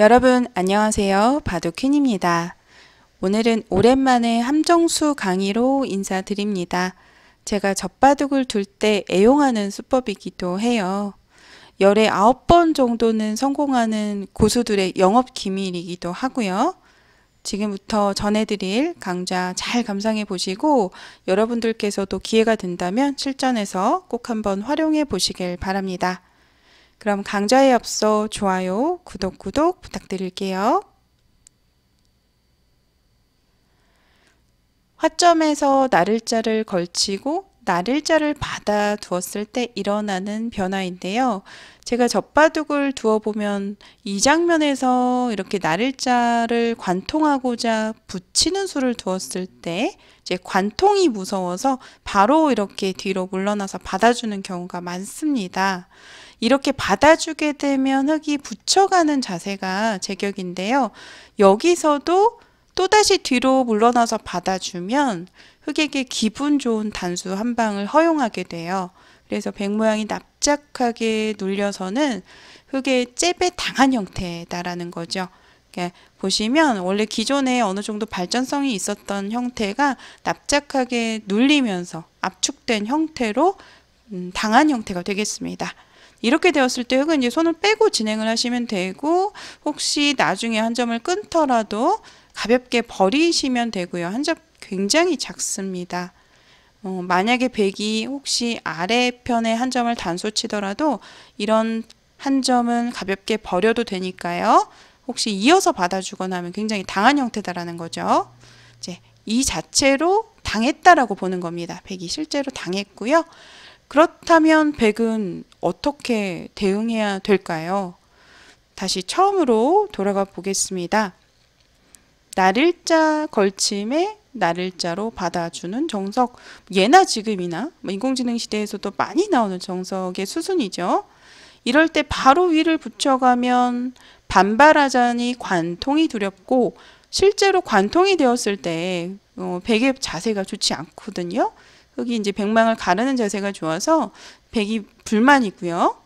여러분 안녕하세요. 바둑퀸입니다. 오늘은 오랜만에 함정수 강의로 인사드립니다. 제가 젖바둑을 둘 때 애용하는 수법이기도 해요. 열에 9번 정도는 성공하는 고수들의 영업 기밀이기도 하고요. 지금부터 전해드릴 강좌 잘 감상해 보시고 여러분들께서도 기회가 된다면 실전에서 꼭 한번 활용해 보시길 바랍니다. 그럼 강좌에 앞서 좋아요, 구독 부탁드릴게요. 화점에서 나를자를 걸치고 나를자를 받아 두었을 때 일어나는 변화인데요. 제가 젖바둑을 두어보면 이 장면에서 이렇게 나를자를 관통하고자 붙이는 수를 두었을 때 이제 관통이 무서워서 바로 이렇게 뒤로 물러나서 받아주는 경우가 많습니다. 이렇게 받아주게 되면 흙이 붙여가는 자세가 제격인데요. 여기서도 또다시 뒤로 물러나서 받아주면 흙에게 기분 좋은 단수 한 방을 허용하게 돼요. 그래서 백 모양이 납작하게 눌려서는 흙의 잽에 당한 형태다라는 거죠. 그러니까 보시면 원래 기존에 어느 정도 발전성이 있었던 형태가 납작하게 눌리면서 압축된 형태로 당한 형태가 되겠습니다. 이렇게 되었을 때 흙은 이제 손을 빼고 진행을 하시면 되고, 혹시 나중에 한 점을 끊더라도 가볍게 버리시면 되고요. 한 점 굉장히 작습니다. 만약에 백이 혹시 아래편에 한 점을 단수 치더라도 이런 한 점은 가볍게 버려도 되니까요. 혹시 이어서 받아주거나 하면 굉장히 당한 형태다라는 거죠. 이제 이 자체로 당했다라고 보는 겁니다. 백이 실제로 당했고요. 그렇다면 백은 어떻게 대응해야 될까요? 다시 처음으로 돌아가 보겠습니다. 나를자 걸침에 나를자로 받아주는 정석, 예나 지금이나 인공지능 시대에서도 많이 나오는 정석의 수순이죠. 이럴 때 바로 위를 붙여가면 반발하자니 관통이 두렵고, 실제로 관통이 되었을 때 백의 자세가 좋지 않거든요. 흙이 이제 백망을 가르는 자세가 좋아서 백이 불만이고요.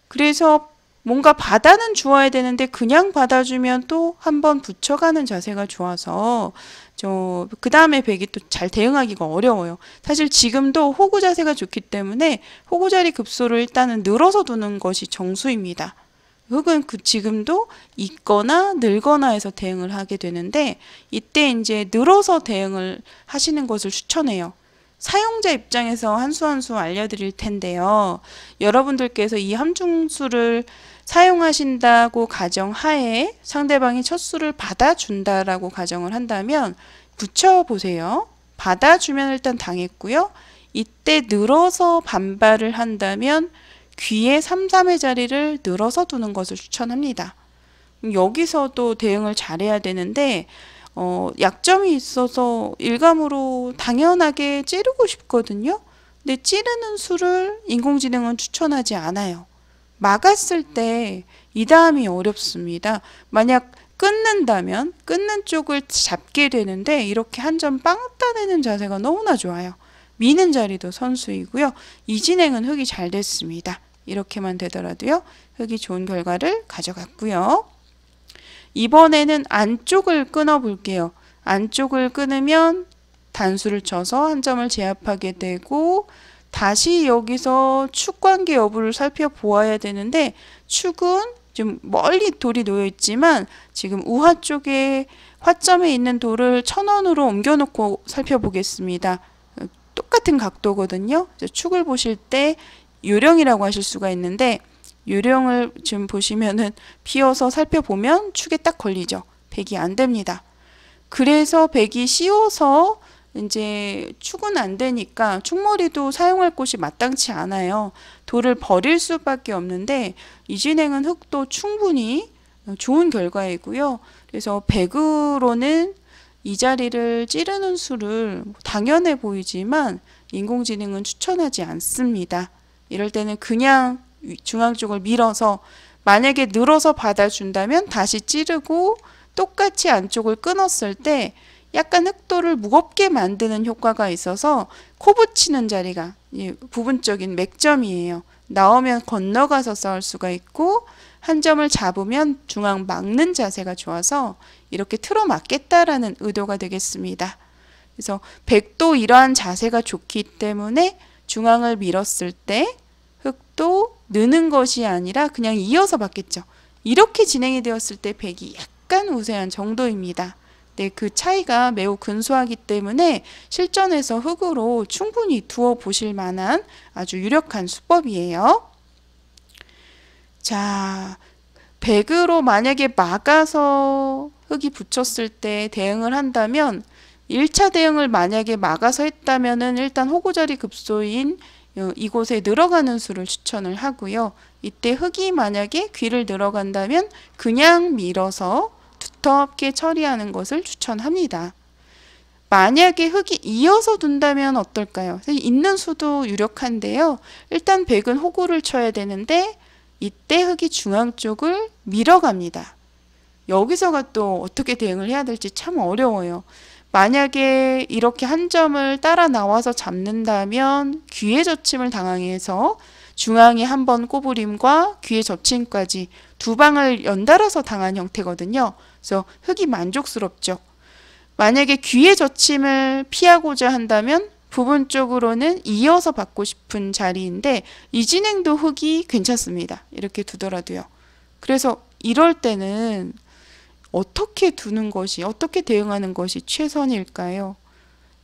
그래서 뭔가 받아는 주어야 되는데 그냥 받아주면 또 한번 붙여가는 자세가 좋아서 그 다음에 백이 또 잘 대응하기가 어려워요. 사실 지금도 호구 자세가 좋기 때문에 호구자리 급소를 일단은 늘어서 두는 것이 정수입니다. 흙은 지금도 있거나 늘거나 해서 대응을 하게 되는데, 이때 이제 늘어서 대응을 하시는 것을 추천해요. 사용자 입장에서 한 수 한 수 알려드릴 텐데요. 여러분들께서 이 함중수를 사용하신다고 가정하에 상대방이 첫 수를 받아준다라고 가정을 한다면 붙여보세요. 받아주면 일단 당했고요. 이때 늘어서 반발을 한다면 귀의 3, 3의 자리를 늘어서 두는 것을 추천합니다. 여기서도 대응을 잘해야 되는데 약점이 있어서 일감으로 당연하게 찌르고 싶거든요. 근데 찌르는 수를 인공지능은 추천하지 않아요. 막았을 때 이 다음이 어렵습니다. 만약 끊는다면 끊는 쪽을 잡게 되는데 이렇게 한 점 빵 따내는 자세가 너무나 좋아요. 미는 자리도 선수이고요. 이 진행은 흙이 잘 됐습니다. 이렇게만 되더라도요. 흙이 좋은 결과를 가져갔고요. 이번에는 안쪽을 끊어 볼게요. 안쪽을 끊으면 단수를 쳐서 한 점을 제압하게 되고, 다시 여기서 축 관계 여부를 살펴보아야 되는데, 축은 좀 멀리 돌이 놓여 있지만 지금 우하 쪽에 화점에 있는 돌을 천원으로 옮겨 놓고 살펴보겠습니다. 똑같은 각도거든요. 축을 보실 때 요령이라고 하실 수가 있는데, 요령을 지금 보시면은 피어서 살펴보면 축에 딱 걸리죠. 백이 안 됩니다. 그래서 백이 씌워서 이제 축은 안 되니까 축머리도 사용할 곳이 마땅치 않아요. 돌을 버릴 수밖에 없는데 이 진행은 흙도 충분히 좋은 결과이고요. 그래서 백으로는 이 자리를 찌르는 수를 당연해 보이지만 인공지능은 추천하지 않습니다. 이럴 때는 그냥 중앙 쪽을 밀어서, 만약에 늘어서 받아준다면 다시 찌르고 똑같이 안쪽을 끊었을 때 약간 흙돌을 무겁게 만드는 효과가 있어서 코 붙이는 자리가 부분적인 맥점이에요. 나오면 건너가서 싸울 수가 있고 한 점을 잡으면 중앙 막는 자세가 좋아서 이렇게 틀어막겠다라는 의도가 되겠습니다. 그래서 백도 이러한 자세가 좋기 때문에 중앙을 밀었을 때 흑도 느는 것이 아니라 그냥 이어서 받겠죠. 이렇게 진행이 되었을 때 백이 약간 우세한 정도입니다. 네, 그 차이가 매우 근소하기 때문에 실전에서 흑으로 충분히 두어 보실 만한 아주 유력한 수법이에요. 자, 백으로 만약에 막아서 흑이 붙였을 때 대응을 한다면 1차 대응을 만약에 막아서 했다면은 일단 호구자리 급소인 이곳에 늘어가는 수를 추천을 하고요. 이때 흑이 만약에 귀를 늘어간다면 그냥 밀어서 두텁게 처리하는 것을 추천합니다. 만약에 흑이 이어서 둔다면 어떨까요? 있는 수도 유력한데요. 일단 백은 호구를 쳐야 되는데 이때 흑이 중앙 쪽을 밀어갑니다. 여기서가 또 어떻게 대응을 해야 될지 참 어려워요. 만약에 이렇게 한 점을 따라 나와서 잡는다면 귀의 젖힘을 당해서 중앙에 한 번 꼬부림과 귀의 젖힘까지 두 방을 연달아서 당한 형태거든요. 그래서 흑이 만족스럽죠. 만약에 귀의 젖힘을 피하고자 한다면 부분적으로는 이어서 받고 싶은 자리인데 이 진행도 흑이 괜찮습니다. 이렇게 두더라도요. 그래서 이럴 때는 어떻게 두는 것이, 어떻게 대응하는 것이 최선일까요?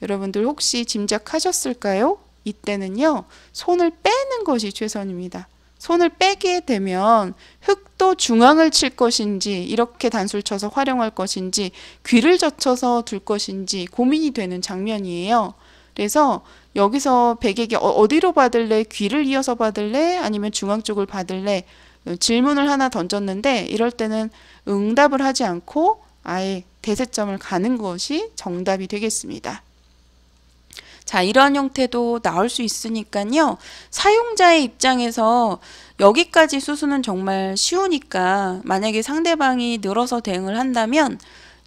여러분들 혹시 짐작하셨을까요? 이때는요, 손을 빼는 것이 최선입니다. 손을 빼게 되면 흑도 중앙을 칠 것인지 이렇게 단수를 쳐서 활용할 것인지 귀를 젖혀서 둘 것인지 고민이 되는 장면이에요. 그래서 여기서 백에게 어디로 받을래? 귀를 이어서 받을래? 아니면 중앙 쪽을 받을래? 질문을 하나 던졌는데 이럴 때는 응답을 하지 않고 아예 대세점을 가는 것이 정답이 되겠습니다. 자, 이런 형태도 나올 수 있으니까요. 사용자의 입장에서 여기까지 수순은 정말 쉬우니까 만약에 상대방이 늘어서 대응을 한다면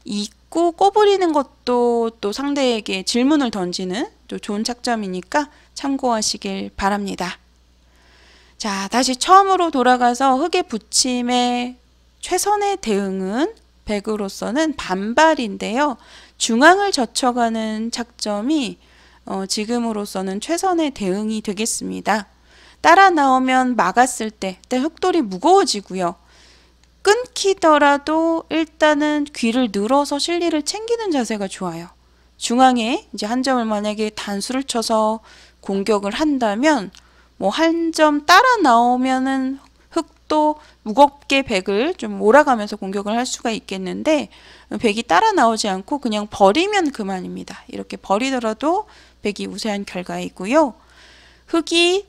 입구 꼬부리는 것도 또 상대에게 질문을 던지는 또 좋은 착점이니까 참고하시길 바랍니다. 자, 다시 처음으로 돌아가서 흑의 붙임의 최선의 대응은 백으로서는 반발인데요. 중앙을 젖혀가는 착점이 지금으로서는 최선의 대응이 되겠습니다. 따라 나오면 막았을 때 흑돌이 무거워지고요. 끊기더라도 일단은 귀를 늘어서 실리를 챙기는 자세가 좋아요. 중앙에 이제 한 점을 만약에 단수를 쳐서 공격을 한다면 뭐 한 점 따라 나오면은 흑도 무겁게 백을 좀 몰아가면서 공격을 할 수가 있겠는데 백이 따라 나오지 않고 그냥 버리면 그만입니다. 이렇게 버리더라도 백이 우세한 결과이고요. 흑이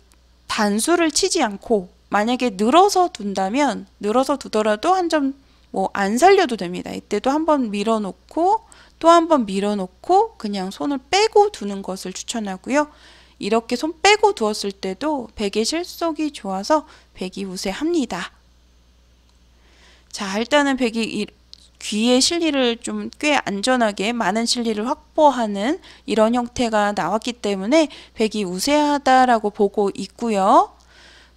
단수를 치지 않고 만약에 늘어서 둔다면 늘어서 두더라도 한 점 뭐 안 살려도 됩니다. 이때도 한번 밀어놓고 또 한 번 밀어놓고 그냥 손을 빼고 두는 것을 추천하고요. 이렇게 손 빼고 두었을 때도 백의 실속이 좋아서 백이 우세합니다. 자, 일단은 백이 귀의 실리를 좀 꽤 안전하게 많은 실리를 확보하는 이런 형태가 나왔기 때문에 백이 우세하다라고 보고 있고요.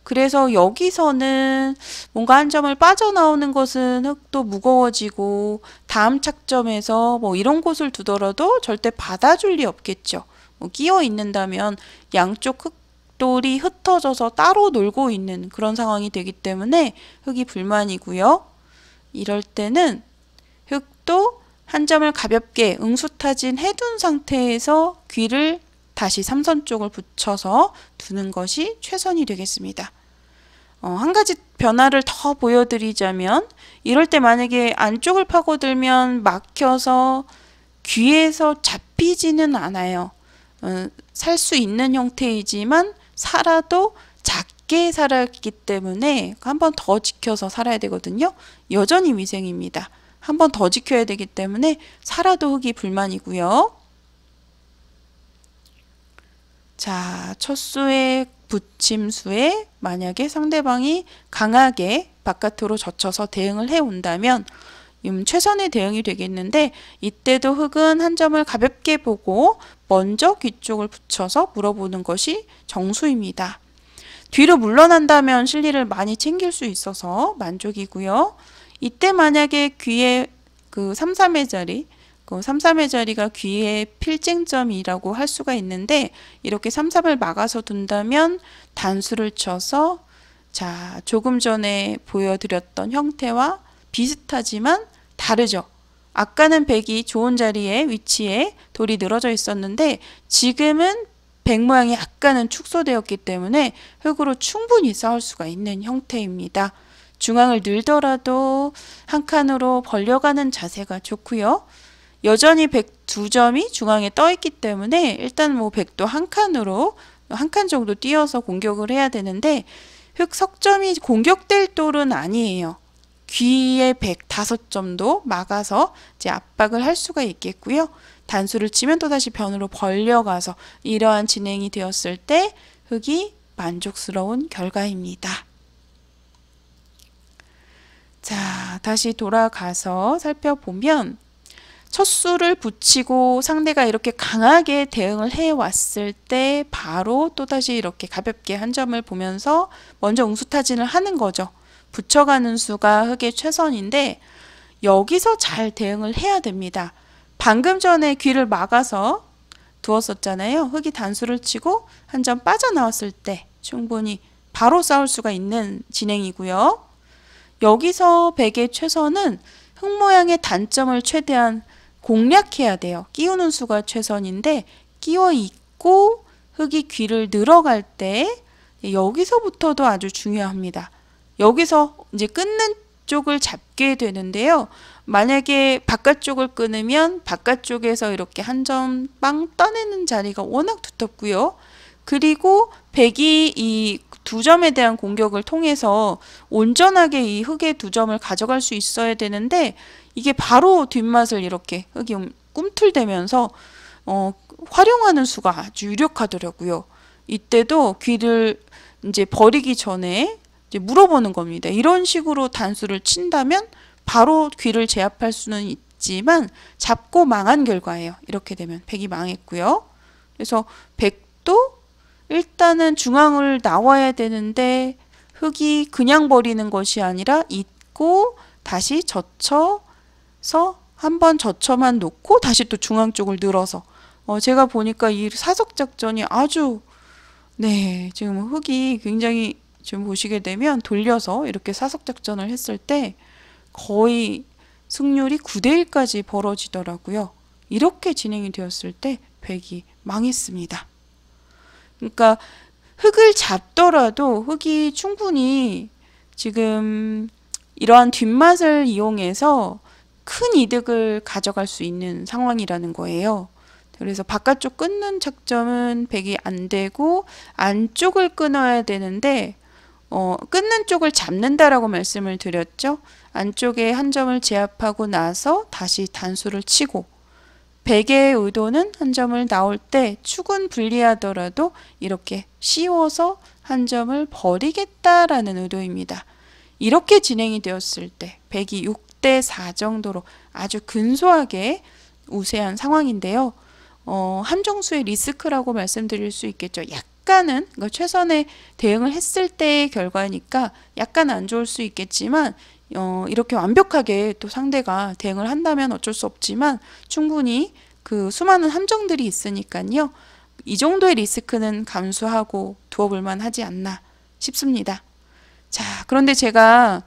그래서 여기서는 뭔가 한 점을 빠져나오는 것은 흑도 무거워지고 다음 착점에서 뭐 이런 곳을 두더라도 절대 받아줄 리 없겠죠. 뭐 끼어 있는다면 양쪽 흑돌이 흩어져서 따로 놀고 있는 그런 상황이 되기 때문에 흑이 불만이고요. 이럴 때는 흑도 한 점을 가볍게 응수타진 해둔 상태에서 귀를 다시 삼선 쪽을 붙여서 두는 것이 최선이 되겠습니다. 한 가지 변화를 더 보여드리자면 이럴 때 만약에 안쪽을 파고들면 막혀서 귀에서 잡히지는 않아요. 살 수 있는 형태이지만 살아도 작게 살았기 때문에 한 번 더 지켜서 살아야 되거든요. 여전히 위생입니다. 한 번 더 지켜야 되기 때문에 살아도 흑이 불만이고요. 자, 첫 수의 붙임수에 만약에 상대방이 강하게 바깥으로 젖혀서 대응을 해온다면 최선의 대응이 되겠는데 이때도 흑은 한 점을 가볍게 보고 먼저 귀 쪽을 붙여서 물어보는 것이 정수입니다. 뒤로 물러난다면 실리를 많이 챙길 수 있어서 만족이고요. 이때 만약에 귀에 그 3, 3의 자리, 그 3, 3의 자리가 귀의 필쟁점이라고 할 수가 있는데 이렇게 3, 3을 막아서 둔다면 단수를 쳐서 자, 조금 전에 보여드렸던 형태와 비슷하지만 다르죠. 아까는 백이 좋은 자리에 위치에 돌이 늘어져 있었는데 지금은 백 모양이 약간은 축소되었기 때문에 흙으로 충분히 쌓을 수가 있는 형태입니다. 중앙을 늘더라도 한 칸으로 벌려가는 자세가 좋고요. 여전히 백 두 점이 중앙에 떠 있기 때문에 일단 뭐 백도 한 칸으로 한 칸 정도 띄어서 공격을 해야 되는데 흙 석점이 공격될 돌은 아니에요. 귀에 105점도 막아서 이제 압박을 할 수가 있겠고요. 단수를 치면 또다시 변으로 벌려가서 이러한 진행이 되었을 때 흙이 만족스러운 결과입니다. 자, 다시 돌아가서 살펴보면 첫 수를 붙이고 상대가 이렇게 강하게 대응을 해왔을 때 바로 또다시 이렇게 가볍게 한 점을 보면서 먼저 응수타진을 하는 거죠. 붙여가는 수가 흙의 최선인데 여기서 잘 대응을 해야 됩니다. 방금 전에 귀를 막아서 두었었잖아요. 흙이 단수를 치고 한 점 빠져나왔을 때 충분히 바로 싸울 수가 있는 진행이고요. 여기서 백의 최선은 흙 모양의 단점을 최대한 공략해야 돼요. 끼우는 수가 최선인데 끼워 있고 흙이 귀를 늘어갈 때 여기서부터도 아주 중요합니다. 여기서 이제 끊는 쪽을 잡게 되는데요. 만약에 바깥쪽을 끊으면 바깥쪽에서 이렇게 한 점 빵 떠내는 자리가 워낙 두텁고요. 그리고 백이 이 두 점에 대한 공격을 통해서 온전하게 이 흙의 두 점을 가져갈 수 있어야 되는데 이게 바로 뒷맛을 이렇게 흙이 꿈틀대면서 활용하는 수가 아주 유력하더라고요. 이때도 귀를 이제 버리기 전에 이제 물어보는 겁니다. 이런 식으로 단수를 친다면 바로 귀를 제압할 수는 있지만 잡고 망한 결과예요. 이렇게 되면 백이 망했고요. 그래서 백도 일단은 중앙을 나와야 되는데 흙이 그냥 버리는 것이 아니라 잇고 다시 젖혀서 한번 젖혀만 놓고 다시 또 중앙 쪽을 늘어서 제가 보니까 이 사석 작전이 아주 지금 흙이 굉장히 지금 보시게 되면 돌려서 이렇게 사석 작전을 했을 때 거의 승률이 9대1까지 벌어지더라고요. 이렇게 진행이 되었을 때 백이 망했습니다. 그러니까 흙을 잡더라도 흙이 충분히 지금 이러한 뒷맛을 이용해서 큰 이득을 가져갈 수 있는 상황이라는 거예요. 그래서 바깥쪽 끊는 작전은 백이 안 되고 안쪽을 끊어야 되는데 끊는 쪽을 잡는다라고 말씀을 드렸죠. 안쪽에 한 점을 제압하고 나서 다시 단수를 치고 백의 의도는 한 점을 나올 때 축은 불리하더라도 이렇게 씌워서 한 점을 버리겠다라는 의도입니다. 이렇게 진행이 되었을 때 백이 6대4 정도로 아주 근소하게 우세한 상황인데요. 함정수의 리스크라고 말씀드릴 수 있겠죠. 약간은 최선의 대응을 했을 때의 결과니까 약간 안 좋을 수 있겠지만 이렇게 완벽하게 또 상대가 대응을 한다면 어쩔 수 없지만 충분히 그 수많은 함정들이 있으니까요. 이 정도의 리스크는 감수하고 두어볼만 하지 않나 싶습니다. 자, 그런데 제가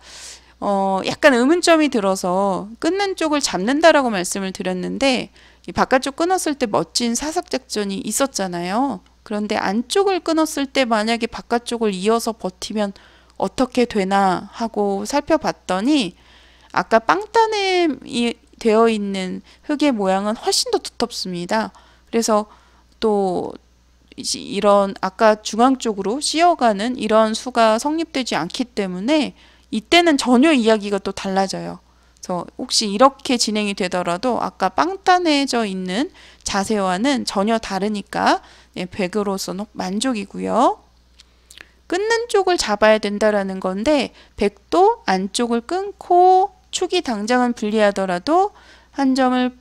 약간 의문점이 들어서 끊는 쪽을 잡는다라고 말씀을 드렸는데 이 바깥쪽 끊었을 때 멋진 사석 작전이 있었잖아요. 그런데 안쪽을 끊었을 때 만약에 바깥쪽을 이어서 버티면 어떻게 되나 하고 살펴봤더니 아까 빵단에 되어 있는 흙의 모양은 훨씬 더 두텁습니다. 그래서 또 이런 아까 중앙 쪽으로 씌어가는 이런 수가 성립되지 않기 때문에 이때는 전혀 이야기가 또 달라져요. 그래서 혹시 이렇게 진행이 되더라도 아까 빵단해져 있는 자세와는 전혀 다르니까 백으로서는 만족이고요. 끊는 쪽을 잡아야 된다라는 건데 백도 안쪽을 끊고 축이 당장은 불리하더라도 한 점을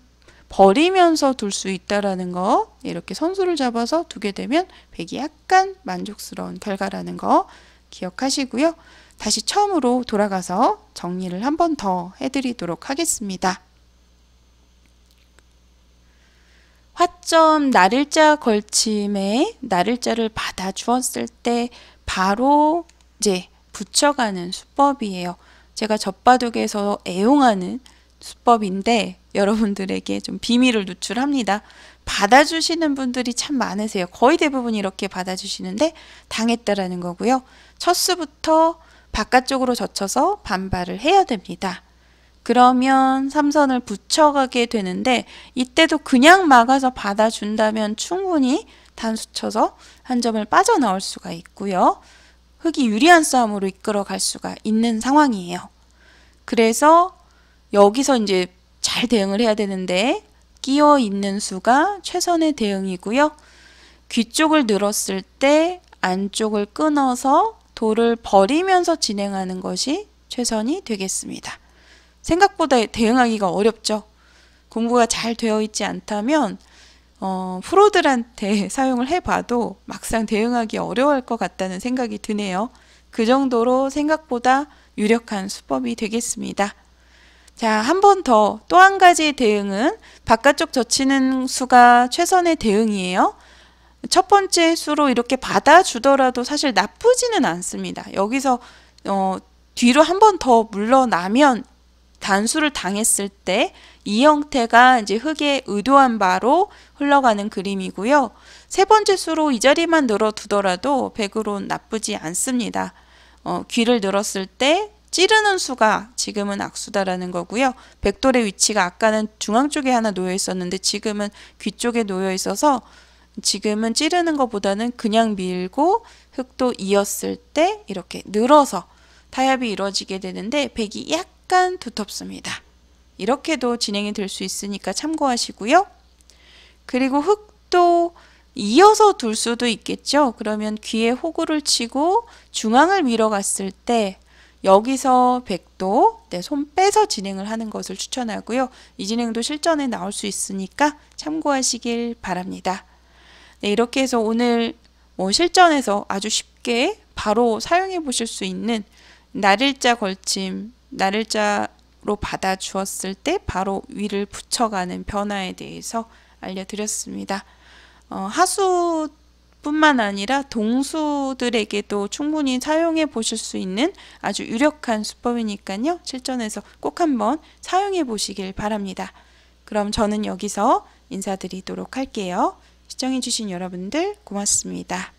버리면서 둘 수 있다라는 거, 이렇게 선수를 잡아서 두게 되면 백이 약간 만족스러운 결과라는 거 기억하시고요. 다시 처음으로 돌아가서 정리를 한 번 더 해드리도록 하겠습니다. 화점 날일자 걸침에 날일자를 받아 주었을 때 바로 이제 붙여가는 수법이에요. 제가 젖바둑에서 애용하는 수법인데 여러분들에게 좀 비밀을 누출합니다. 받아주시는 분들이 참 많으세요. 거의 대부분 이렇게 받아주시는데 당했다라는 거고요. 첫 수부터 바깥쪽으로 젖혀서 반발을 해야 됩니다. 그러면 삼선을 붙여가게 되는데 이때도 그냥 막아서 받아준다면 충분히 단수 쳐서 한 점을 빠져나올 수가 있고요. 흑이 유리한 싸움으로 이끌어 갈 수가 있는 상황이에요. 그래서 여기서 이제 잘 대응을 해야 되는데 끼어 있는 수가 최선의 대응이고요. 귀 쪽을 늘었을 때 안쪽을 끊어서 돌을 버리면서 진행하는 것이 최선이 되겠습니다. 생각보다 대응하기가 어렵죠. 공부가 잘 되어 있지 않다면 프로들한테 사용을 해봐도 막상 대응하기 어려울 것 같다는 생각이 드네요. 그 정도로 생각보다 유력한 수법이 되겠습니다. 자, 한 번 더, 또 한 가지의 대응은 바깥쪽 젖히는 수가 최선의 대응이에요. 첫 번째 수로 이렇게 받아주더라도 사실 나쁘지는 않습니다. 여기서 뒤로 한 번 더 물러나면 단수를 당했을 때 이 형태가 이제 흑의 의도한 바로 흘러가는 그림이고요. 세 번째 수로 이 자리만 늘어두더라도 백으로는 나쁘지 않습니다. 귀를 늘었을 때 찌르는 수가 지금은 악수다라는 거고요. 백돌의 위치가 아까는 중앙 쪽에 하나 놓여 있었는데 지금은 귀 쪽에 놓여 있어서 지금은 찌르는 것보다는 그냥 밀고 흑도 이었을 때 이렇게 늘어서 타협이 이루어지게 되는데 백이 약간 두텁습니다. 이렇게도 진행이 될 수 있으니까 참고하시고요. 그리고 흑도 이어서 둘 수도 있겠죠. 그러면 귀에 호구를 치고 중앙을 밀어갔을 때 여기서 백도 손 빼서 진행을 하는 것을 추천하고요. 이 진행도 실전에 나올 수 있으니까 참고하시길 바랍니다. 네, 이렇게 해서 오늘 실전에서 아주 쉽게 바로 사용해 보실 수 있는 날일자 걸침, 날일자로 받아 주었을 때 바로 위를 붙여가는 변화에 대해서 알려드렸습니다. 하수뿐만 아니라 동수들에게도 충분히 사용해 보실 수 있는 아주 유력한 수법이니까요. 실전에서 꼭 한번 사용해 보시길 바랍니다. 그럼 저는 여기서 인사드리도록 할게요. 시청해 주신 여러분들 고맙습니다.